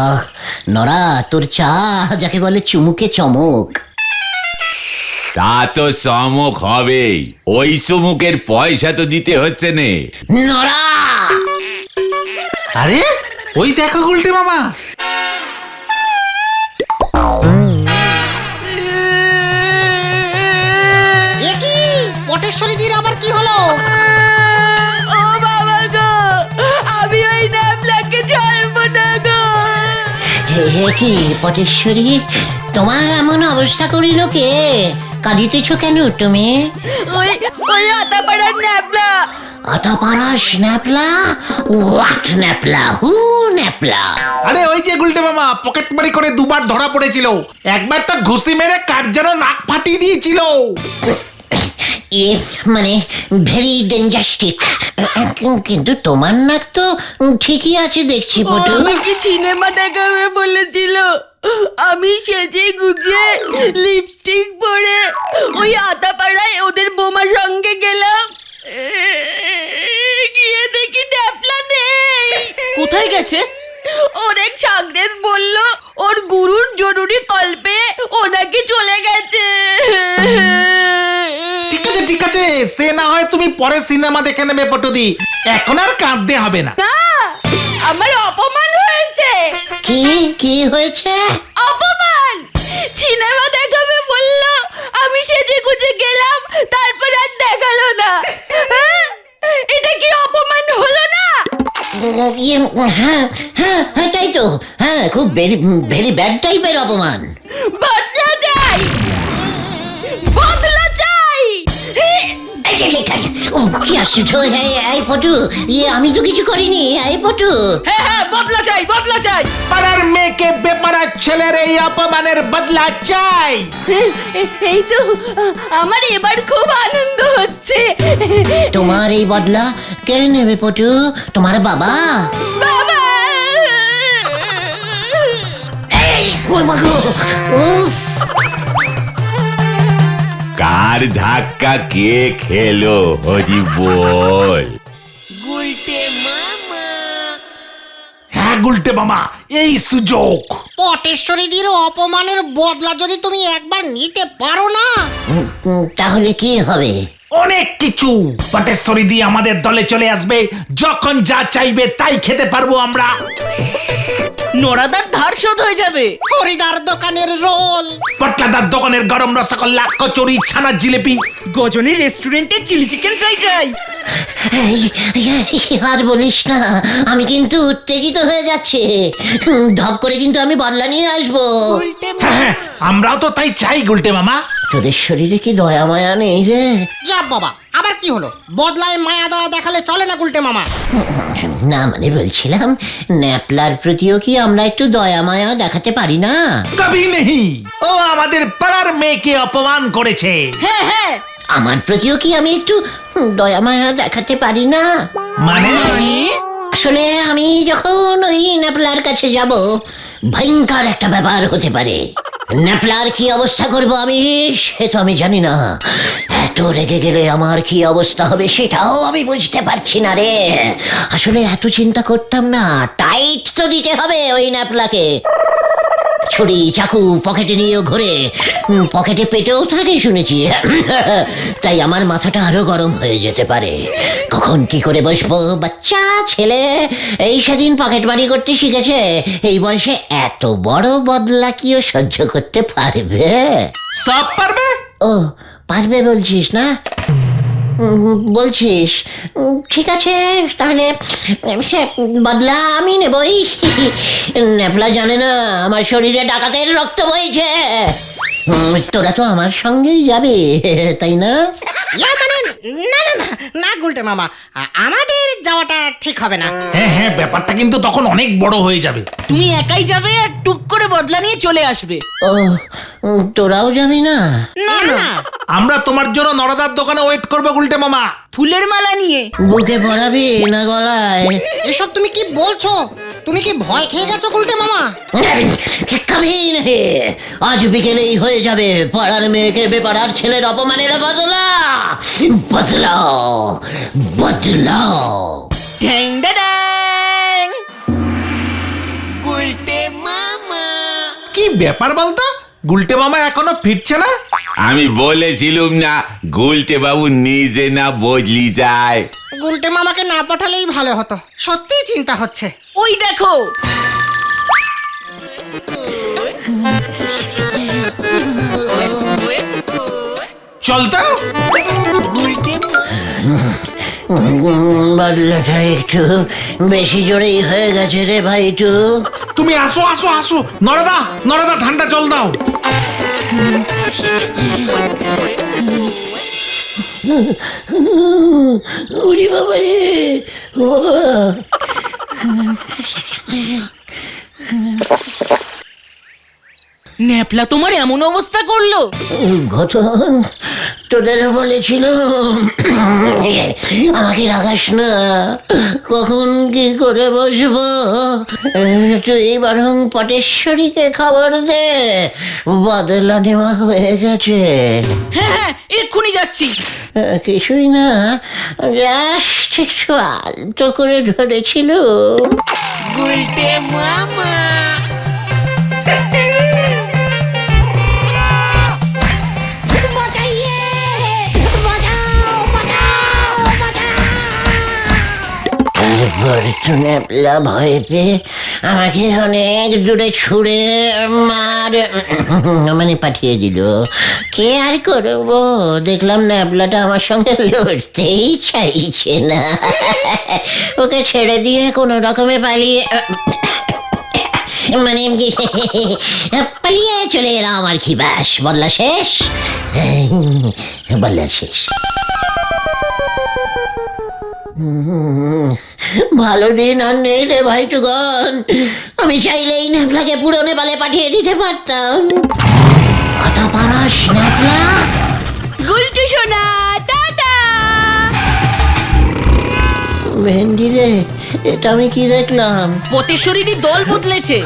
বাহ, নরা তোর চা যাকে বলে চুমুকে চমক। তা তো চমক হবেই, ওই চুমুকের পয়সা তো দিতে হচ্ছে নে। নরা, আরে ওই দেখো গুলটে মামা। এ কি পটেশ্বরীদির আবার কি হলো? ও বাবা গো, আমি ওই ন্যাপলাকে ছাড়বো না গো। হে কি পটেশ্বরী, তোমার এমন অবস্থা করিল কে? কাঁদিতেছ কেন তুমি? ওই ওই আতাপাড়ার ন্যাপলা। আতাপাড়া স্ন্যাপলা? হোয়াট ন্যাপলা? হু ন্যাপলা? আরে ওই যে গুলটে মামা পকেট মারি করে দুবার ধরা পড়েছিল, একবার তো ঘুষি মেরে কার যেন নাক ফাটিয়ে দিয়েছিল। এ মানে ভেরি ডেঞ্জাস্টিক। কিন্তু তোমার নাক তো ঠিকই আছে দেখছি পটু। আমাকে সিনেমা দেখাবে বলেছিল, আমি সেজে গুজে লিপস্টিক পরে ওই আতাপাড়ায় ওদের বোমার সঙ্গে গেলাম। গিয়ে দেখি ন্যাপলা নেই। কোথায় গেছে? ওর এক সাগরেদ বলল ওর গুরুর জরুরি কল্পে ওনাকে চলে গেছে। ঠিক আছে, সে না হয় তুমি পরে সিনেমা দেখে নেবে পটুদি, এখন আর কাঁদতে হবে না। না, আমার অপমান হয়েছে। কি কি হয়েছে? অপমান! সিনেমা দেখাবে বলল, আমি সেজে গুজে গেলাম, তারপর আর দেখালো না। হ্যাঁ? এটা কি অপমান হলো না? হ্যাঁ হ্যাঁ হ্যাঁ, তাই তো। হ্যাঁ, খুব ভেরি ভেরি ব্যাড টাইপের অপমান। বদলা চাই, বদলা চাই। ও কি আশ্চর্য! এই পটু, আমি তো কিছু করিনি। এই পটু, হ্যাঁ হ্যাঁ, বদলা চাই, বদলা চাই। পাড়ার মেয়েকে বেপাড়ার ছেলের এই অপমানের বদলা চাই। এই তো আমার এবার খুব আনন্দ হচ্ছে। তোমার এই বদলা কে নেবে পটু? তোমার বাবা? বাবা! ও মা গো! উফ! কার ধাক্কা কে খেলো হরি বল? হ্যাঁ গুলটে মামা, এই সুযোগ। পটেশ্বরীদির অপমানের বদলা যদি তুমি একবার নিতে পারো না, তাহলে কি হবে? অনেক কিছু। পটেশ্বরী দিয়ে আমাদের দলে চলে আসবে, যখন যা চাইবে তাই খেতে পারবো আমরা। নোরাদার ধার শোধ হয়ে যাবে। হরিদার দোকানের রোল, পটলাদার দোকানের গরম রসগোল্লা, কচুরি, ছানার জিলিপি, গজনী রেস্টুরেন্টের চিলি চিকেন ফ্রাইড রাইস। আর বলিস না, আমি কিন্তু উত্তেজিত হয়ে যাচ্ছে। ধপ করে কিন্তু আমি বদলা নিয়ে আসবো। হ্যাঁ, আমরাও তো তাই চাই গুলটে মামা। তোদের শরীরে কি দয়া মায়া নেই রে? যা বাবা, আবার কি হলো? বদলায় মায়া দেওয়া দেখালে চলে না গুলটে মামা। না মানে বলছিলাম, ন্যাপলার প্রতিও কি আমরা একটু দয়া মায়া দেখাতে পারি না? কবি নেই, ও আমাদের পাড়ার মেয়েকে অপমান করেছে। হ্যাঁ হ্যাঁ, আমার প্রতিও কি আমি একটু দয়া মায়া দেখাতে পারি না? মানে আসলে আমি যখন ওই ন্যাপলার কাছে যাব, ভয়ঙ্কর একটা ব্যাপার হতে পারে। ন্যাপলার কি অবস্থা করব আমি, সে তো আমি জানি না। এত রেগে গেলে আমার কি অবস্থা হবে সেটাও আমি বুঝতে পারছি না রে। আসলে এত চিন্তা করতাম না। টাইট তো দিতে হবে ওই ন্যাপলাকে। ছুরি চাকু পকেটে নিয়েও ঘুরে, পকেটে পেটেও থাকে শুনেছি। তাই আমার মাথাটা আরো গরম হয়ে যেতে পারে। কখন কি করে বসবো? বাচ্চা ছেলে এই সেদিন পকেট মারি করতে শিখেছে, এই বয়সে এত বড় বদলা কিও সহ্য করতে পারবে? সব পারবে। ও পারবে বলছিস না? বলছিস, ঠিক আছে তাহলে সে বদলা আমি নেবই। ন্যাপলা জানে না আমার শরীরে ডাকাতের রক্ত বইছে। তোরা তো আমার সঙ্গেই যাবে, তাই না? মানে না না না না গুলটে মামা, আমাদের যাওয়াটা ঠিক হবে না। হ্যাঁ হ্যাঁ, ব্যাপারটা কিন্তু তখন অনেক বড় হয়ে যাবে। তুমি একাই যাবে আর টুক করে বদলা নিয়ে চলে আসবে। ও তোরাও যাবি না? না না, আমরা তোমার জন্য নরদার দোকানে ওয়েট করবো গুলটে মামা। ফুলের মালা নিয়ে। বুকে পড়াবি না গলায়? এসব তুমি কি বলছো? তুমি কি ভয় খেয়ে গেছো গুলটে মামা? কবি নেই, আজ বিকেলেই হয়ে যাবে পাড়ার মেয়েকে বেপাড়ার ছেলের অপমানের বদলা। বদলাও বদলাও। ঢ্যাং ড্যাং। গুলটে ব্যাপার বলতো, গুলটে মামা এখনো ফিরছে না? আমি বলেছিলুম না গুলটে বাবু নিজে না বদলি যায়। গুলটে মামাকে না পাঠালেই ভালো হতো, সত্যিই চিন্তা হচ্ছে। ওই দেখো, চল তো। বদলাটা একটু বেশি জোরেই হয়ে গেছে রে ভাইটু। তুমি আসো আসো আসো, নরদা নরদা ঠান্ডা জল দাও। উরি বাবা রে, ও বাবা। ন্যাপলা তোমার এমন অবস্থা করলো? ঘটন তোদের বলেছিল আমাকে রাগাস না, কখন কি করে বসবো। তুই বরং পটেশ্বরীকে খবর দে, বদলা নেওয়া হয়ে গেছে। হ্যাঁ হ্যাঁ, এক্ষুনি যাচ্ছি। কিছুই না, জাস্ট একটু আলতো করে ধরেছিল। তারপর ন্যাপলা ভয় পেয়ে আমাকে অনেক দূরে ছুড়ে মানে পাঠিয়ে দিল। কে আর করবো, দেখলাম ন্যাপলাটা আমার সঙ্গে লড়তেই চাইছে না। ওকে ছেড়ে দিয়ে কোনো রকমে পালিয়ে মানে পালিয়ে চলে এলাম আর কি। ব্যাস, বদলা শেষ, বদলা শেষ। ভালো দিন আর নেই রে ভাইটুগন, আমি চাইলেই ন্যাপলাকে পুরো নেপালে পাঠিয়ে দিতে পারতাম। কথা পারাস ন্যাপলা? গুলটু সোনা, টাটা। ভেন্ডি রে, এটা আমি কি দেখলাম? পটেশ্বরীরই দল বদলেছে।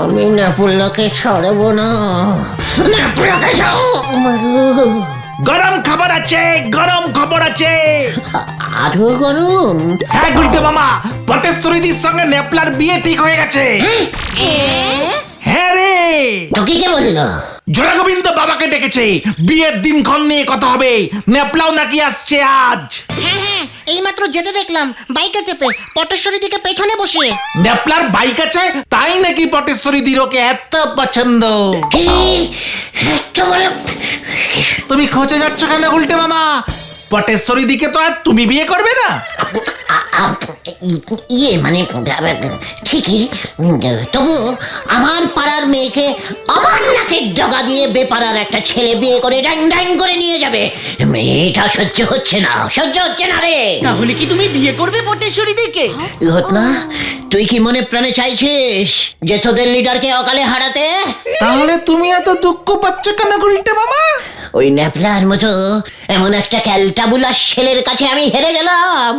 আমি ন্যাপলাকে ছাড়বো না, ন্যাপলাকে ছাড়বো। গরম খবর আছে, গরম খবর আছে। আরো গরম? হ্যাঁ গুলটে মামা, পটেশ্বরীদির সঙ্গে ন্যাপলার বিয়ে ঠিক হয়ে গেছে। হ্যাঁ রে, তোকে কে বললো? জোড়া গোবিন্দ বাবাকে ডেকেছে, বিয়ের দিনক্ষণ নিয়ে কথা হবে। ন্যাপলাও নাকি আসছে আজ। হ্যাঁ হ্যাঁ, এইমাত্র যেতে দেখলাম বাইকে চেপে, পটেশ্বরী দিকে পেছনে বসিয়ে। ন্যাপলার বাইক আছে, তাই নাকি পটেশ্বরীদির ওকে এত পছন্দ। কি? এত বড়? তুমি খোঁজে যাচ্ছ কেন গুলটে মামা? পটেশ্বরীদিকে তো আর তুমি বিয়ে করবে না? ইয়ে মানে ঠিকই, তবু আমার পাড়ার মেয়েকে আমার নাকের ডগা দিয়ে বেপাড়ার একটা ছেলে বিয়ে করে ড্যাং ড্যাং করে নিয়ে যাবে, এটা সহ্য হচ্ছে না, সহ্য হচ্ছে না রে। তাহলে কি তুমি বিয়ে করবে পটেশ্বরী দিকে? ঘটনা, তুই কি মনে প্রাণে চাইছিস যে তোদের লিডারকে অকালে হারাতে? তাহলে তুমি এত দুঃখ পাচ্ছ কেন গুলটে মামা? ওই ন্যাপলার মতো এমন একটা ক্যালটাবুলাস ছেলের কাছে আমি হেরে গেলাম।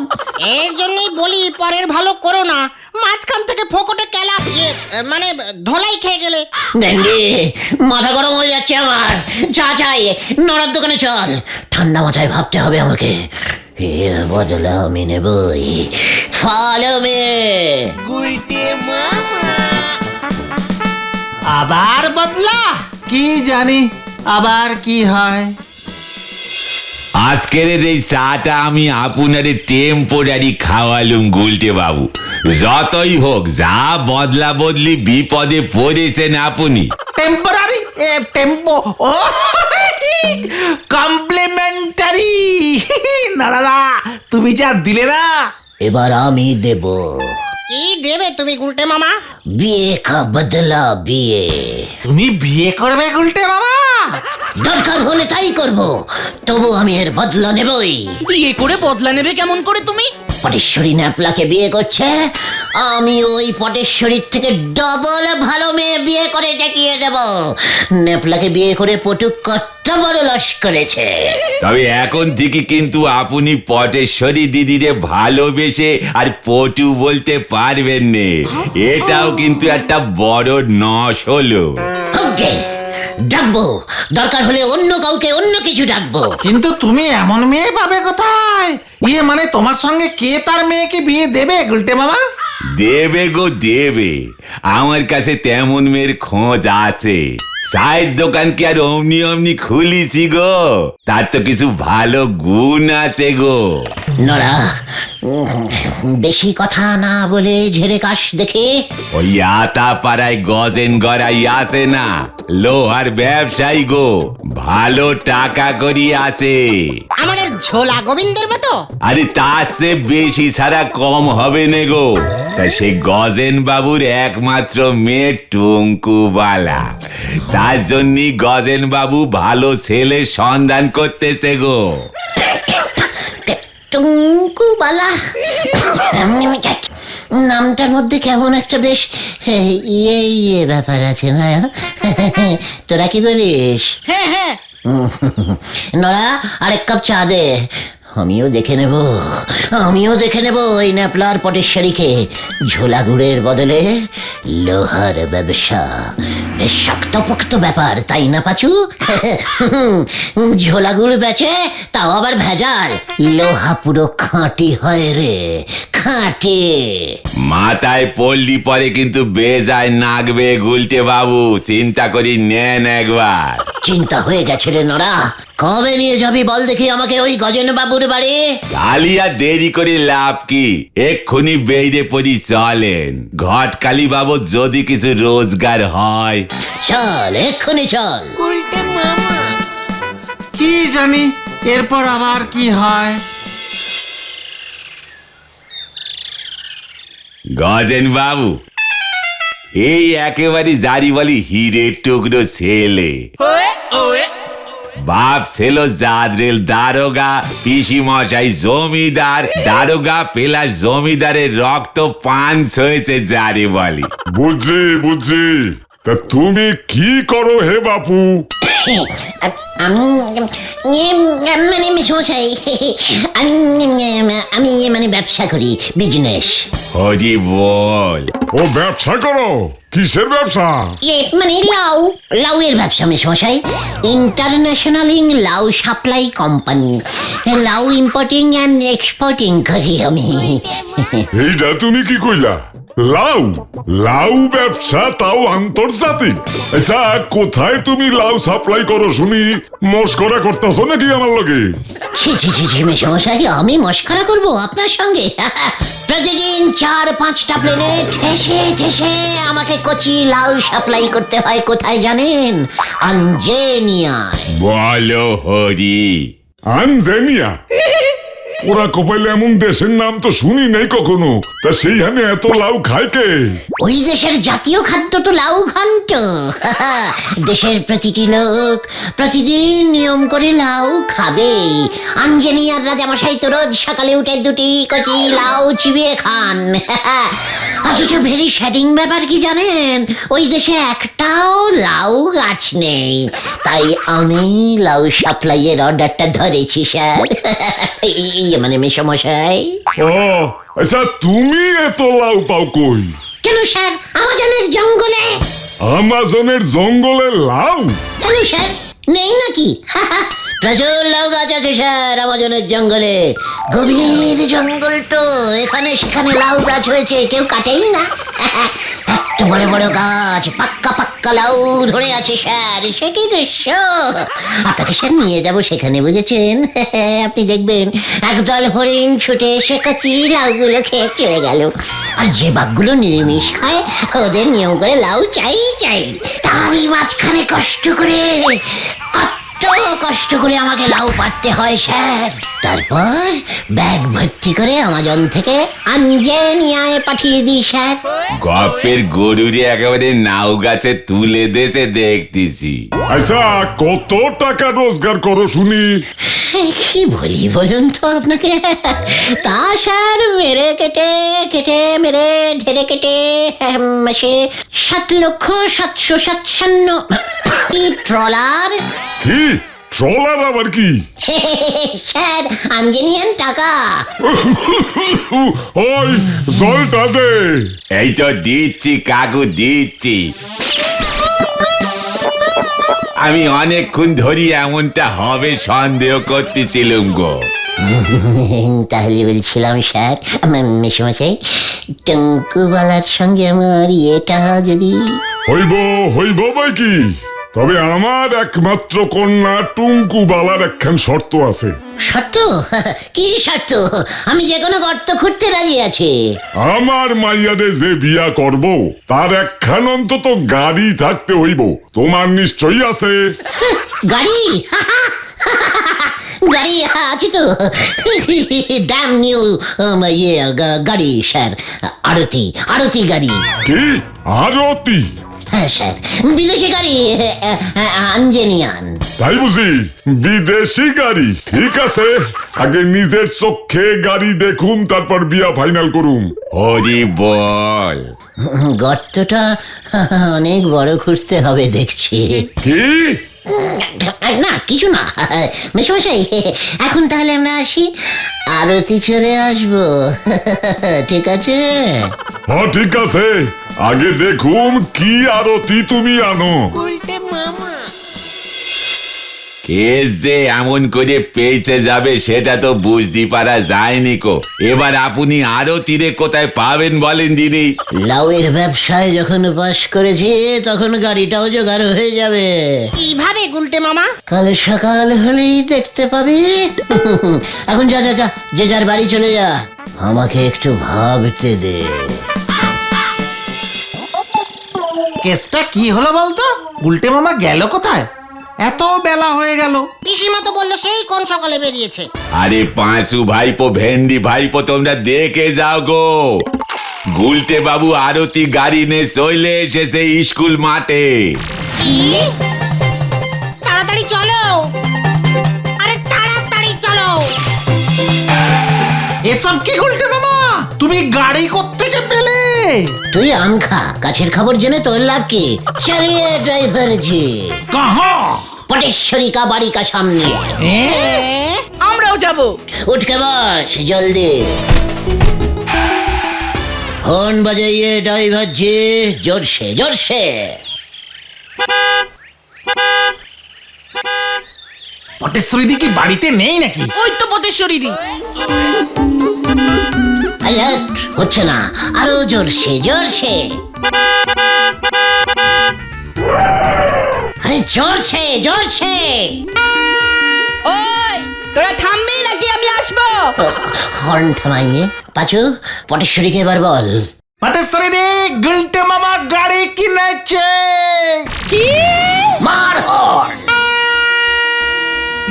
এর জন্যই বলি পরের ভালো করো না, মাঝখান থেকে ফোকটে কেলা মানে ধোলাই খেয়ে গেলে। ড্যান্ডি, মাথা গরম হয়ে যাচ্ছে আমার। চা চাই, নড়ার দোকানে চল। ঠান্ডা মাথায় ভাবতে হবে আমাকে। এর বদলা আমি নেবই। ফলো মে। আবার বদলা? কি জানি আবার কি হয়। আজকের এই চাটা আমি আপনারে টেম্পোরারি খাওয়ালুম গুলটে বাবু। যতই হোক, যা বদলা বদলি বিপদে পড়েছেন আপনি। টেম্পোরারি টেম্পো ও কমপ্লিমেন্টারি। না দাদা, তুমি যা দিলে না। এবার আমি দেব। কি দেবে তুমি গুলটে মামা? বিয়ে কা বদলা বিয়ে। তুমি বিয়ে করবে গুলটে মামা? দরকার হলে তাই করব, তবু আমি এর বদলা নেবই। বিয়ে করে বদলা নেবে কেমন করে তুমি? পটেশ্বরী ন্যাপলাকে বিয়ে করছে, আমি ওই পটেশ্বরীর থেকে ডবল ভালো মেয়ে বিয়ে করে টেকিয়ে দেব। ন্যাপলাকে বিয়ে করে পটু কত বড় লস করেছে। তবে এখন থেকে কিন্তু আপনি পটেশ্বরী দিদিরে ভালোবেসে আর পটু বলতে পারবেন নে। এটাও কিন্তু একটা বড় নস হলো। ওকে, ডাকবো, দরকার হলে অন্য কাউকে অন্য কিছু ডাকবো। কিন্তু তুমি এমন মেয়ে পাবে কোথায়? ইয়ে মানে তোমার সঙ্গে কে তার মেয়েকে বিয়ে দেবে গুলটে মামা? দেবে গো দেবে, আমার কাছে তেমন মেয়ের খোঁজ আছে। চায়ের দোকান কি আর অমনি অমনি খুলিছি গো, তার তো কিছু ভালো গুণ আছে গো। নড়া, বেশি কথা না বলে ঝেড়ে কাশ দেখে। ওই আতা পাড়ায় গজেন গড়াই আছে না, লোহার ব্যবসায়ী গো, ভালো টাকা করি আছে। আমাদের ঝোলা গোবিন্দের মতো? আরে তার চেয়ে বেশি ছাড়া কম হবে না গো। তা সে গজেন বাবুর একমাত্র মেয়ে টুঙ্কুবালা, তার জন্যই গজেন বাবু ভালো ছেলে সন্ধান করতেছে গো। টুঙ্কুবালা নামটার মধ্যে কেমন একটা বেশ ইয়ে ব্যাপার আছে না? তোরা কি বলিস? হ্যাঁ হ্যাঁ। নড়া, আরেক কাপ চা দে। আমিও দেখে নেব ওই ন্যাপলার পটেশ্বরীকে। ঝোলা গুড়ের বদলে লোহার ব্যবসা, বেশ শক্তপোক্ত ব্যাপার, তাই না পাচু? ঝোলা গুড় বেচে, তাও আবার ভেজাল। লোহা পুরো খাঁটি হয় রে, খাঁটি। মাথায় পড়লি পরে কিন্তু বেজায় নাগবে গুলটে বাবু, চিন্তা করি নেন একবার। চিন্তা হয়ে গেছে রে নড়া। কবে নিয়ে যাবি বল দেখি আমাকে ওই গজেন বাবুর বাড়ি? কালিয়া দেরি করে লাভ কি, এক্ষুনি বেরিয়ে পড়ি চলেন। ঘটকালি বাবু যদি কিছু রোজগার হয়। চল, এক্ষুনি চল। কি জানি এরপর আবার কি হয়। গজেন বাবু, এই একেবারে জারি বলি হিরের টুকরো ছেলে। বাপ ছিল জাদরেল দারোগা, পিসি মশাই জমিদার, দারোগা প্লাস জমিদারের রক্ত পাঞ্চ হয়েছে জারি বলি। বুঝছি। তা তুমি কি করো হে বাপু? আমি মানে মশাই, আমি মানে ব্যবসা করি, বিজনেস। হরি বল। ও ব্যবসা করো? কিসের ব্যবসা? মানে লাউয়ের ব্যবসা মশাই। ইন্টারন্যাশনাল লাউ সাপ্লাই কোম্পানি। লাউ ইম্পোর্টিং অ্যান্ড এক্সপোর্টিং করি আমি। এইটা তুমি কি কইলা? লাউ ব্যবসা, তাও আন্তর্জাতিক? আচ্ছা, কোথায় তুমি লাউ সাপ্লাই করো শুনি? মস্করা করতেছো নাকি আমার লগে? ছি মশাই, আমি মস্করা করব আপনার সঙ্গে? প্রতিদিন 4-5টা প্লেনে ঠেসে আমাকে কচি লাউ সাপ্লাই করতে হয়। কোথায় জানেন? আঞ্জেনিয়া। বলো হরি। আনজেনিয়া? ওরা কপাইলে এমন দেশের নাম তো শুনি নাই কখনো। তা সেইখানে এত লাউ খায় কে? ওই দেশের জাতীয় খাদ্য তো লাউ ঘন্ট। দেশের প্রতিটি লোক প্রতিদিন নিয়ম করে লাউ খাবে। আঞ্জেনিয়ার রাজামশাই তো রোজ সকালে উঠে 2টি কচি লাউ চিবিয়ে খান। অথচ ভেরি শ্যাডিং ব্যাপার কি জানেন? ওই দেশে একটাও লাউ গাছ নেই। তাই আমি লাউ সাপ্লাইয়ের অর্ডারটা ধরেছি স্যার। মানে মেসমশাই। ও আচ্ছা, তুমি এত লাউ পাও কই? কেন স্যার, আমাজনের জঙ্গলে। আমাজনের জঙ্গলে লাউ? কেন স্যার, নেই নাকি? প্রচুর লাউ গাছ আছে স্যার আমাজনের জঙ্গলে। গভীর জঙ্গল তো, এখানে সেখানে লাউ গাছ হয়েছে, কেউ কাটেই না। এত বড় বড় গাছ, পাক্কা লাউ ধরে আছে স্যার। সে কি দৃশ্য! আপনাকে স্যার নিয়ে যাব সেখানে, বুঝেছেন? আপনি দেখবেন একদল হরিণ ছুটে এসে কচি লাউগুলো খেয়ে চলে গেল। আর যে বাঘগুলো নিরামিষ খায়, ওদের নিয়ম করে লাউ চাই। তারই মাঝখানে কষ্ট করে আমাকে লাউ পাড়তে হয় স্যার। তারপর ব্যাগ ভর্তি করে আমাজন থেকে আঞ্জেনিয়ায় পাঠিয়ে দিই স্যার। গপ্পের গরুরে একেবারে নাও গাছে তুলে দেছে দেখতেছি। আচ্ছা, কত টাকা রোজগার করো শুনি? কি বলি বলুন তো আপনাকে? তা স্যার মেরে কেটে ঢেরে কেটে মাসে 7,757,000 ট্রলার। কি ট্রলার আবার কি? স্যার, আঞ্জেনিয়ান টাকা। ওই জলটা দে। এই তো দিচ্ছি কাকু, দিচ্ছি। আমি অনেকক্ষণ ধরি এমনটা হবে সন্দেহ করতেছিলাম গো। তাহলে বলছিলাম স্যার, মেশামশাই, টঙ্কুবালার সঙ্গে আমার ইয়েটা যদি... হইব হইব বই কি, তবে আমার একমাত্র কন্যা টুঙ্কু বালার একখান শর্ত আছে। শর্ত? কি শর্ত? আমি যে কোনো গর্ত খুঁড়তে রাজি আছি। আমার মাইয়ারে যে বিয়া করব তার একখান অন্তত গাড়ি থাকতে হইব। তোমার নিশ্চয়ই আছে। গাড়ি? গাড়ি আছে তো, ড্যাম নিউ ইয়ে গাড়ি স্যার, আরতি গাড়ি। কি আরতি? হ্যাঁ স্যার, বিদেশি গাড়ি, আঞ্জেনিয়ান। তাই বুঝি? বিদেশি গাড়ি? ঠিক আছে, আগে নিজের চোখে গাড়ি দেখুম, তারপর বিয়া ফাইনাল করুম। হরি বল। গর্তটা অনেক বড় খুঁজতে হবে দেখছি। কি? না কিছু না মেশমশাই, এখন তাহলে আমরা আসি, আরতি চড়ে আসবো। ঠিক আছে? হ্যাঁ ঠিক আছে, আগে দেখুম কি আরতি তুমি আনো। কেস যে এমন করে পেয়েছে যাবে সেটা তো বুঝতে পারা যায়নি কো। এবার আপনি আরো তীরে কোথায় পাবেন বলেন দিদি? লাউয়ের ব্যবসায় যখন বাস করেছি তখন গাড়িটাও জোগাড় হয়ে যাবে। কিভাবে গুলটে মামা? কাল সকাল হলেই দেখতে পাবি। এখন যা যা যা, যে যার বাড়ি চলে যা, আমাকে একটু ভাবতে দে। কেসটা কি হলো বলতো? গুলটে মামা গেল কোথায়? এত বেলা হয়ে গেল। পিসিমা তো বললো সেই কোন সকালে বেরিয়েছে। আরে পাঁচু ভাইপো, ভেন্ডি ভাইপো, তোমরা দেখে যাও গো। গুলটে বাবু আরতি গাড়ি নিয়ে চলে এসেছে স্কুল মাঠে। কি? তাড়াতাড়ি চলো, আরে তাড়াতাড়ি চলো। এসব কি গুলটে মামা? তুমি গাড়ি কোত্থেকে পেলে? তুই আম খা, গাছের খবর জেনে তোর লাভ কি? চলিয়ে ড্রাইভার জি, কাহা? পটেশ্বরী কা বাড়ি কা সামনে। আমরাও যাব। उठ के बस जल्दी। हॉर्न बजाइए ड्राइवर जी, जोर से जोर से। পটেশ্বরী দি কি বাড়িতে নেই নাকি? ওই তো পটেশ্বরী দি। अरे হচ্ছে না, আরো জোর সে জোর সে। আরে জোর সে জোর সে। ওই তোরা থামবি নাকি আমি আসবো? হর্ন থামাইয়ে পাচু, পটেশ্বরীকে এবার বল। পটেশ্বরী দি, গুলটে মামা গাড়ি কিনেছে। কি? মার হর্ন।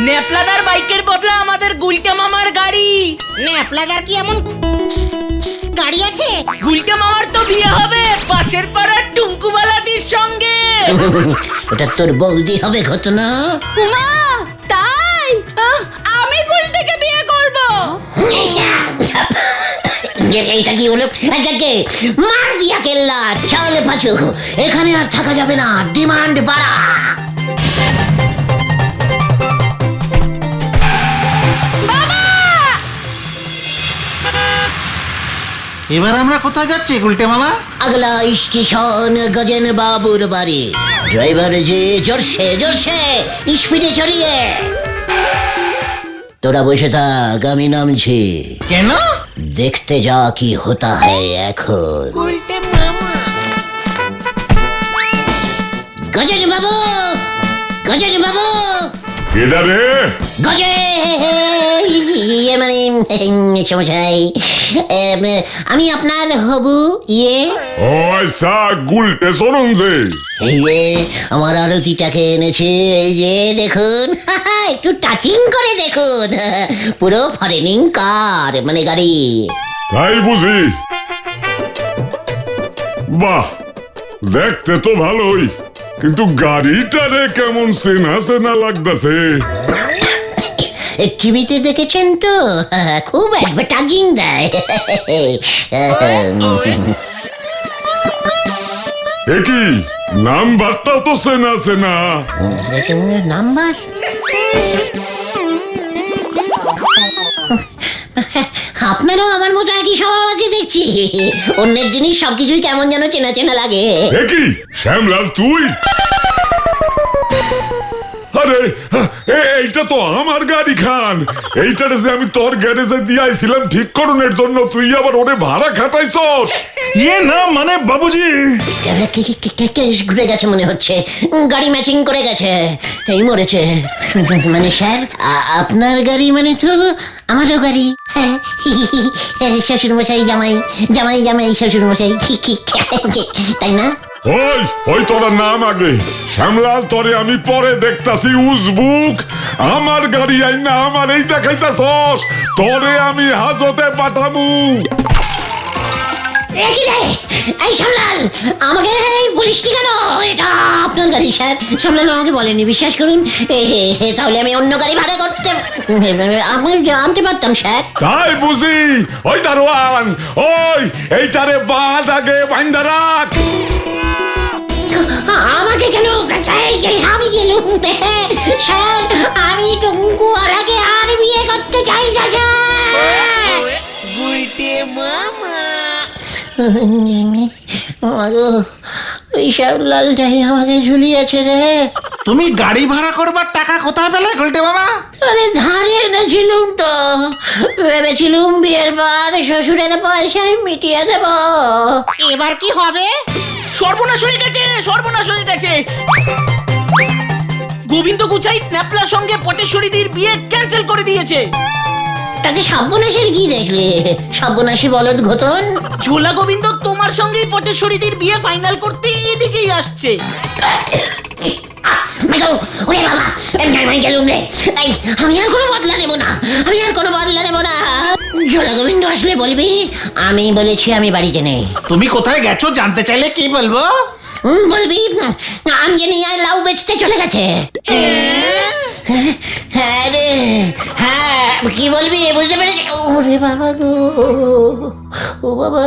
নেপলাদার বাইকের বদলে আমাদের গুলটে মামার গাড়ি। ন্যাপলাদার কি এমন গাড়ি আছে? গুলটে মামার তো বিয়ে হবে পাশের পাড়ার টুঙ্কুবালাদির সঙ্গে। ওটা তোর বৌদি হবে ঘটনা। মা তাই? আমি গুলটেকে বিয়ে করব। এইটা কি হলো? এটাকে মার দিয়া কেল্লা। চল পাচু, এখানে আর থাকা যাবে না, ডিমান্ড বাড়া। এবার আমরা কোথায় যাচ্ছি গুলটে মামা? अगला स्टेशन गजन बाबूर बाड़ी। ड्राइवर जी जोर से स्पीडे चलिए। তোরা বসে থাক, আমি নামছি। কেন? দেখতে যা কি হতা है এখন। গজেন বাবু, গজেন বাবু, কেডা রে? গজে ইয়ে মানে সমস্যাই, আমি আপনার হবু ইয়ে। ও আচ্ছা, গুলটে শোনুন যে। এই যে আমার আরতিটাকে এনেছে, এই যে দেখুন, একটু টাচিং করে দেখুন, পুরো ফরেনিং কার মানে গাড়ি। তাই বুঝি? বাহ, দেখতে তো ভালোই, কিন্তু গাড়িটারে কেমন চেনা চেনা লাগতেছে। টিভিতে দেখেছেন তো, খুব অ্যাডভার্টাইজিং দেয়। কি নাম্বারটা তো চেনা চেনা। নাম্বার? আপনারও আমার মতো একই স্বভাব আছে দেখছি, অন্যের জিনিস সবকিছুই কেমন যেন চেনা চেনা লাগে। কি শ্যামলাল তুই? আরে এইটা তো আমার গাড়ি খান, এইটারে যে আমি তোর গ্যারেজে দিয়ে আইছিলাম ঠিক করণের জন্য, তুই আবার ওরে ভাড়া খাটাইছস। ইয়ে না মানে বাবুজি, কেস ঘুরে গেছে মনে হচ্ছে, গাড়ি ম্যাচিং করে গেছে, এই মরেছে। মানে স্যার আপনার গাড়ি মানে তো আমারও গাড়ি। হ্যাঁ, শ্বশুর মশাই জামাই, জামাই জামাই শ্বশুর মশাই, তাই না? ওই ওই তোরা নাম আগে, শ্যামলাল তোরে আমি পরে দেখতাছি উজবুক। আমার গাড়ি আই না আমার এই দেখাইতাছস, তোরে আমি হাজতে পাঠামু। এই সামলাল, আমাকে বলিসনি কেন? এটা আপনার গাড়ি স্যার। সামলাল আমাকে বলেনি, বিশ্বাস করুন। তাহলে আমি অন্য গাড়ি ভাড়া করতে আমি আনতে পারতাম স্যার। তাই বুঝি? ওই দারোয়ান, ওই এইটারে বাদ আগে বাইন্দা রাখ। আমাকে কেন? আমি গেলুম স্যার, আমি টুঙ্কু আর আগে আর বিয়ে করতে চাই না স্যার। ওই শ্যামলালটাই আমাকে ঝুলিয়েছে রে। তুমি গাড়ি ভাড়া করবার টাকা কোথায় পেলে গুলটে মামা? আরে ধারে এনেছিলুম তো, ভেবেছিলুম বিয়ের পর শ্বশুরের পয়সায় মিটিয়ে দেব। এবার কি হবে? সর্বনাশ হয়ে গেছে, সর্বনাশ হয়ে গেছে। গোবিন্দ গুচাই ন্যাপলার সঙ্গে পটেশ্বরীদের বিয়ে ক্যান্সেল করে দিয়েছে। তাতে সর্বনাশের কি দেখলে? সর্বনাশী বলদ ঘটন। ঝোলা গোবিন্দ তোমার সঙ্গেই পটেশ্বরীদের বিয়ে ফাইনাল করতে এদিকেই আসছে। ওরে বাবা, গেলুম রে। আমি আর কোনো বদলা নেবো না, আমি আর কোনো বদলা নেবো না। ঝোলা গোবিন্দ আসলে বলবি আমি বলেছি আমি বাড়িতে নেই। তুমি কোথায় গেছো জানতে চাইলে কি বলবো? বলবি আঞ্জনি আর লাউ বেচতে চলে গেছে। হ্যাঁ রে, হ্যাঁ কি বলবি বুঝতে পেরেছি। ওরে বাবা গো, ও বাবা।